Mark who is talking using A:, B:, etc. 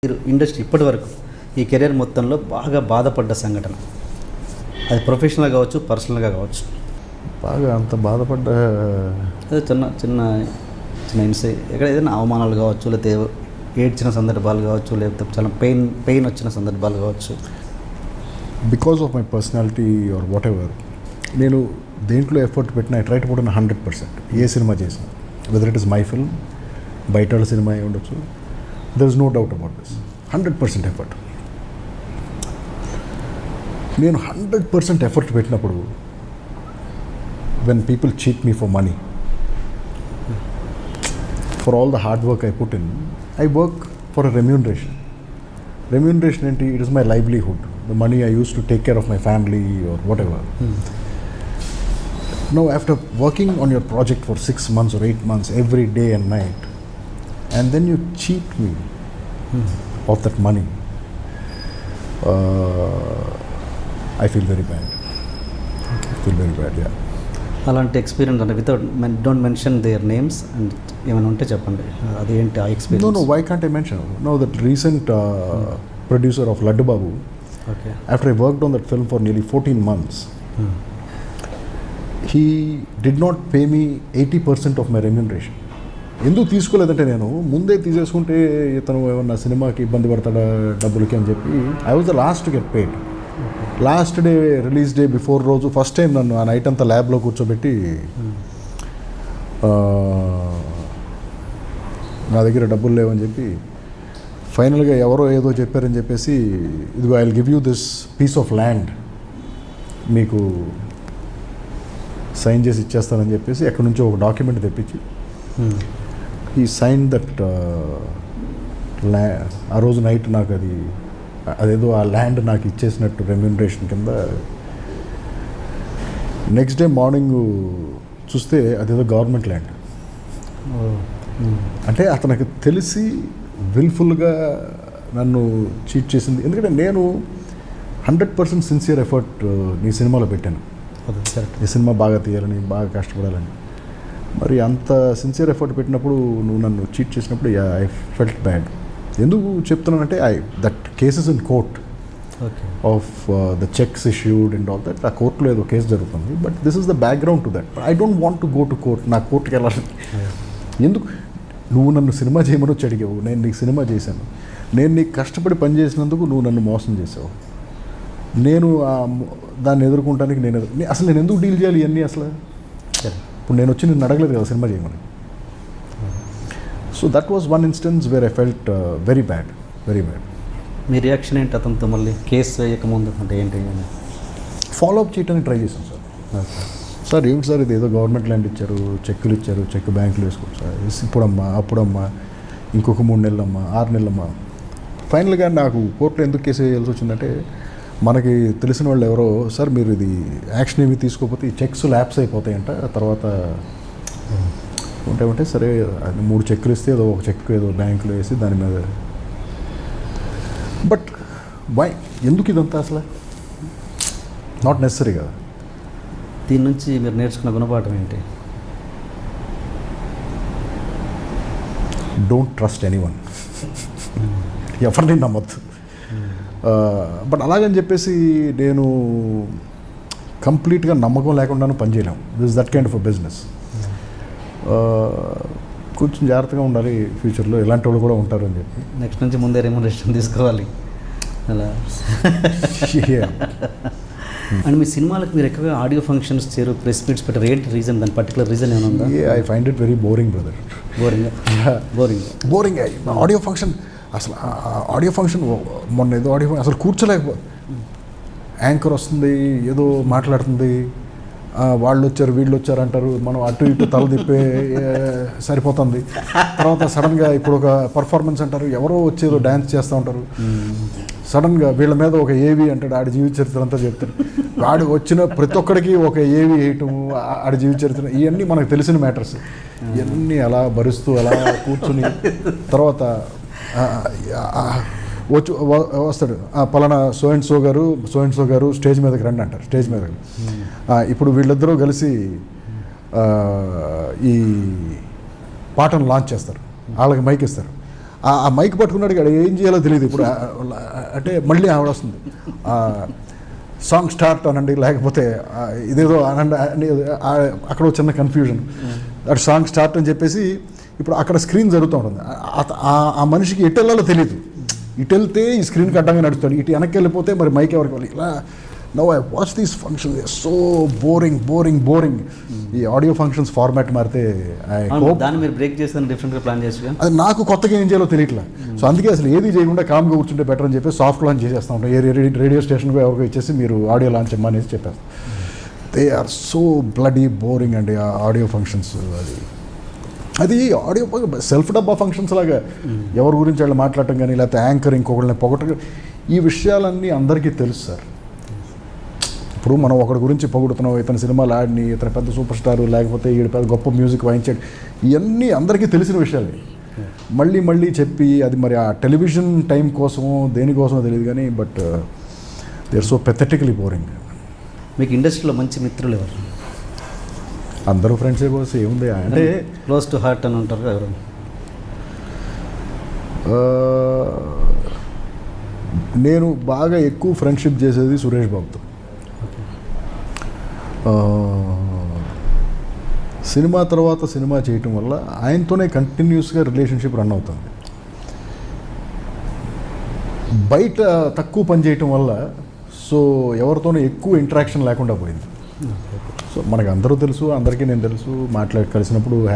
A: మీరు ఇండస్ట్రీ ఇప్పటి వరకు ఈ కెరీర్ మొత్తంలో బాగా బాధపడ్డ సంఘటన, అది ప్రొఫెషనల్గా కావచ్చు, పర్సనల్గా కావచ్చు.
B: బాగా అంత బాధపడ్డ
A: అదే చిన్న చిన్న చిన్న ఎక్కడ ఏదైనా అవమానాలు కావచ్చు, లేకపోతే ఏడ్చిన సందర్భాలు కావచ్చు, లేకపోతే చాలా పెయిన్ వచ్చిన సందర్భాలు కావచ్చు.
B: Because of my personality or whatever, నేను దేంట్లో ఎఫర్ట్ పెట్టినా I try to put in 100%. ఏ సినిమా చేసిన, whether it is my film, బయట వాళ్ళ సినిమా అయి ఉండొచ్చు, there is no doubt about this. 100% effort. నేను 100% ఎఫర్ట్ పెట్టినప్పుడు when people cheat me for money, for all the hard work I put in, I work for a remuneration. Remuneration enti, it is my livelihood, the money I use to take care of my family or whatever. Now after working on your project for 6 months or 8 months every day and night, and then you cheat me of that money, I feel very bad. I feel very bad, yeah.
A: అలాంటి experience అంటే without don't mention their names and ఏమైనా ఉంటే చెప్పండి, అదేంటి ఆ experience?
B: No, why can't I mention? No, that recent producer of Laddu Babu,
A: okay,
B: after I worked on that film for nearly 14 months, he did not pay me 80% of my remuneration. ఎందుకు తీసుకోలేదంటే, నేను ముందే తీసేసుకుంటే ఇతను ఏమన్నా సినిమాకి ఇబ్బంది పడతాడా డబ్బులకి అని చెప్పి, I was the last to get paid. Last day, release day before రోజు ఫస్ట్ టైం నన్ను ఆ నైట్ అంతా ల్యాబ్లో కూర్చోబెట్టి నా దగ్గర డబ్బులు లేవని చెప్పి, ఫైనల్గా ఎవరో ఏదో చెప్పారని చెప్పేసి, ఇదిగో I will give you this piece of land, మీకు సైన్ చేసి ఇచ్చేస్తానని చెప్పేసి ఎక్కడి నుంచో ఒక డాక్యుమెంట్ తెప్పించి ఈ సైన్ దట్ ఆ రోజు నైట్ నాకు అదేదో ఆ ల్యాండ్ నాకు ఇచ్చేసినట్టు రెమ్యూనరేషన్ కింద. నెక్స్ట్ డే మార్నింగ్ చూస్తే అదేదో గవర్నమెంట్ ల్యాండ్. అంటే అతనికి తెలిసి విల్ఫుల్గా నన్ను చీట్ చేసింది. ఎందుకంటే నేను 100% సిన్సియర్ ఎఫర్ట్ నీ సినిమాలో పెట్టాను, ఈ సినిమా బాగా తీయాలని, బాగా కష్టపడాలని. మరి అంత సిన్సియర్ ఎఫర్ట్ పెట్టినప్పుడు నువ్వు నన్ను చీట్ చేసినప్పుడు ఐ ఫెల్ట్ బ్యాడ్. ఎందుకు చెప్తున్నానంటే, that cases in court of the checks issued and all that. ఆ కోర్టులో ఏదో కేసు జరుగుతుంది, but this is the background to that. I don't want to go to court. నా కోర్టుకి వెళ్ళాలి ఎందుకు? నువ్వు నన్ను సినిమా చేయమని వచ్చి అడిగావు, నేను నీకు సినిమా చేశాను, నేను నీకు కష్టపడి పనిచేసినందుకు నువ్వు నన్ను మోసం చేసావు. నేను దాన్ని ఎదుర్కొంటానికి అసలు నేను ఎందుకు డీల్ చేయాలి ఇవన్నీ? అసలు ఇప్పుడు నేను వచ్చి నిన్ను అడగలేదు కదా సినిమా చేయమని. So that was one instance where I felt very bad, very bad.
A: Me reaction ఏంటి అతనితో మళ్ళీ కేసు వేయకముందు? అంటే ఏంటి?
B: ఫాలో అప్ చేయడానికి ట్రై చేశాను సార్. సార్ ఏమిటి సార్, ఇది ఏదో గవర్నమెంట్ ల్యాండ్ ఇచ్చారు, చెక్కులు ఇచ్చారు, చెక్ బ్యాంకులు వేసుకోవచ్చు సార్, ఇప్పుడమ్మా అప్పుడమ్మా, ఇంకొక 3 నెలలమ్మా, 6 నెలలమ్మా. ఫైనల్గా నాకు కోర్టులో ఎందుకు కేసు వేయాల్సి వచ్చిందంటే, మనకి తెలిసిన వాళ్ళు ఎవరో, సార్ మీరు ఇది యాక్షన్ ఏమి తీసుకోకపోతే ఈ చెక్స్ ల్యాప్స్ అయిపోతాయంట, తర్వాత ఉంటే సరే 3 చెక్కులు ఇస్తే ఏదో ఒక చెక్ ఏదో బ్యాంకులో వేసి దాని మీద. బట్ వై, ఎందుకు ఇదంతా అసలు? నాట్ నెసరీ కదా.
A: దీని నుంచి మీరు నేర్చుకున్న గుణపాఠం ఏంటి?
B: Don't trust anyone. ఎవరిని నమ్మద్దు. బట్ అలాగని చెప్పేసి నేను కంప్లీట్గా నమ్మకం లేకుండాను పనిచేయలేము. This that kind of a business. కొంచెం జాగ్రత్తగా ఉండాలి ఫ్యూచర్లో, ఇలాంటి వాళ్ళు కూడా ఉంటారు అని చెప్పి.
A: నెక్స్ట్ నుంచి ముందే రెమ్యూనరేషన్ తీసుకోవాలి అలా. అండ్ మీ సినిమాలకు మీరు ఎక్కువగా ఆడియో ఫంక్షన్స్ చేయరు, ప్రెస్ మీట్స్ పెట్టారు, ఏంటి రీజన్? దాని పర్టికులర్ రీజన్ ఏమైనా ఉందా?
B: I find it very boring brother. Boring audio function. అసలు ఆడియో ఫంక్షన్, మొన్న ఏదో ఆడియో అసలు కూర్చోలేకపో, యాంకర్ వస్తుంది ఏదో మాట్లాడుతుంది, వాళ్ళు వచ్చారు వీళ్ళు వచ్చారు అంటారు, మనం అటు ఇటు తల తిప్పే సరిపోతుంది. తర్వాత సడన్గా ఇప్పుడు ఒక పర్ఫార్మెన్స్ అంటారు, ఎవరో వచ్చేదో డ్యాన్స్ చేస్తూ ఉంటారు, సడన్గా వీళ్ళ మీద ఒక ఏవి అంటాడు, ఆడి జీవిత చరిత్ర అంతా చెప్తారు. వాడు వచ్చిన ప్రతి ఒక్కడికి ఒక ఏవి వేయటం, ఆడి జీవిత చరిత్ర, ఇవన్నీ మనకు తెలిసిన మ్యాటర్స్. ఇవన్నీ అలా భరిస్తూ అలా కూర్చుని, తర్వాత వస్తాడు, పలానా సో అండ్ సో గారు స్టేజ్ మీదకి రండి అంటారు. స్టేజ్ మీద ఇప్పుడు వీళ్ళిద్దరూ కలిసి ఈ పాటను లాంచ్ చేస్తారు, వాళ్ళకి మైక్ ఇస్తారు. ఆ మైక్ పట్టుకున్నాడు ఇక్కడ ఏం చేయాలో తెలియదు ఇప్పుడు అంటే మళ్ళీ ఆవిడ వస్తుంది సాంగ్ స్టార్ట్ అనండి లేకపోతే ఇదేదో అనండి అక్కడ ఒక చిన్న కన్ఫ్యూజన్ అటు సాంగ్ స్టార్ట్ అని చెప్పేసి ఇప్పుడు అక్కడ స్క్రీన్ జరుగుతూ ఉంటుంది ఆ మనిషికి ఎటు వెళ్ళాలో తెలియదు ఇటు వెళ్తే ఈ స్క్రీన్కి అడ్డంగా నడుస్తాడు ఇటు వెనక్కి వెళ్ళిపోతే మరి మైక్ ఎవరికి వెళ్ళి ఇలా no I watch these functions so boring ఈ ఆడియో ఫంక్షన్స్ ఫార్మాట్ మారితే
A: దాన్ని మీరు బ్రేక్ చేసి డిఫరెంట్గా ప్లాన్ చేసి
B: అది నాకు కొత్తగా ఏం చేయాలో తెలియట్లా సో అందుకే అసలు ఏది చేయకుండా కామ్గా కూర్చుంటే బెటర్ అని చెప్పి సాఫ్ట్ లాంచ్ చేసేస్తా ఉంటాం ఏ రేడియో స్టేషన్కి ఎవరికో ఇచ్చేసి మీరు ఆడియో లాంచ్ ఇమ్మనేసి చెప్పేస్తాం they are so bloody boring అండి ఆ ఆడియో ఫంక్షన్స్ అది ఆడియో సెల్ఫ్ డబ్బా ఫంక్షన్స్ లాగా ఎవరి గురించి వాళ్ళు మాట్లాడటం కానీ లేకపోతే యాంకర్ ఇంకొకరిని పొగటం ఈ విషయాలన్నీ అందరికీ తెలుసు సార్ ఇప్పుడు మనం ఒకటి గురించి పొగుడుతున్నాం ఇతని సినిమాలు ఆడిని ఇతను పెద్ద సూపర్ స్టారు లేకపోతే ఈడు పెద్ద గొప్ప మ్యూజిక్ వాయించాడు ఇవన్నీ అందరికీ తెలిసిన విషయాలే మళ్ళీ చెప్పి అది మరి ఆ టెలివిజన్ టైం కోసమో దేనికోసమో తెలియదు కానీ but they are so pathetically boring.
A: మీకు ఇండస్ట్రీలో మంచి మిత్రులు ఎవరు?
B: అందరూ ఫ్రెండ్సే కోసం ఏముంది అంటే
A: క్లోజ్ టు హార్ట్ అని ఉంటారు ఎవరు?
B: నేను బాగా ఎక్కువ ఫ్రెండ్షిప్ చేసేది సురేష్ బాబుతో. సినిమా తర్వాత సినిమా చేయటం వల్ల ఆయనతోనే కంటిన్యూస్గా రిలేషన్షిప్ రన్ అవుతుంది. బయట తక్కువ పని చేయటం వల్ల సో ఎవరితోనూ ఎక్కువ ఇంటరాక్షన్ లేకుండా పోయింది. సో మనకు అందరూ తెలుసు, అందరికీ నేను తెలుసు, కలిసినప్పుడు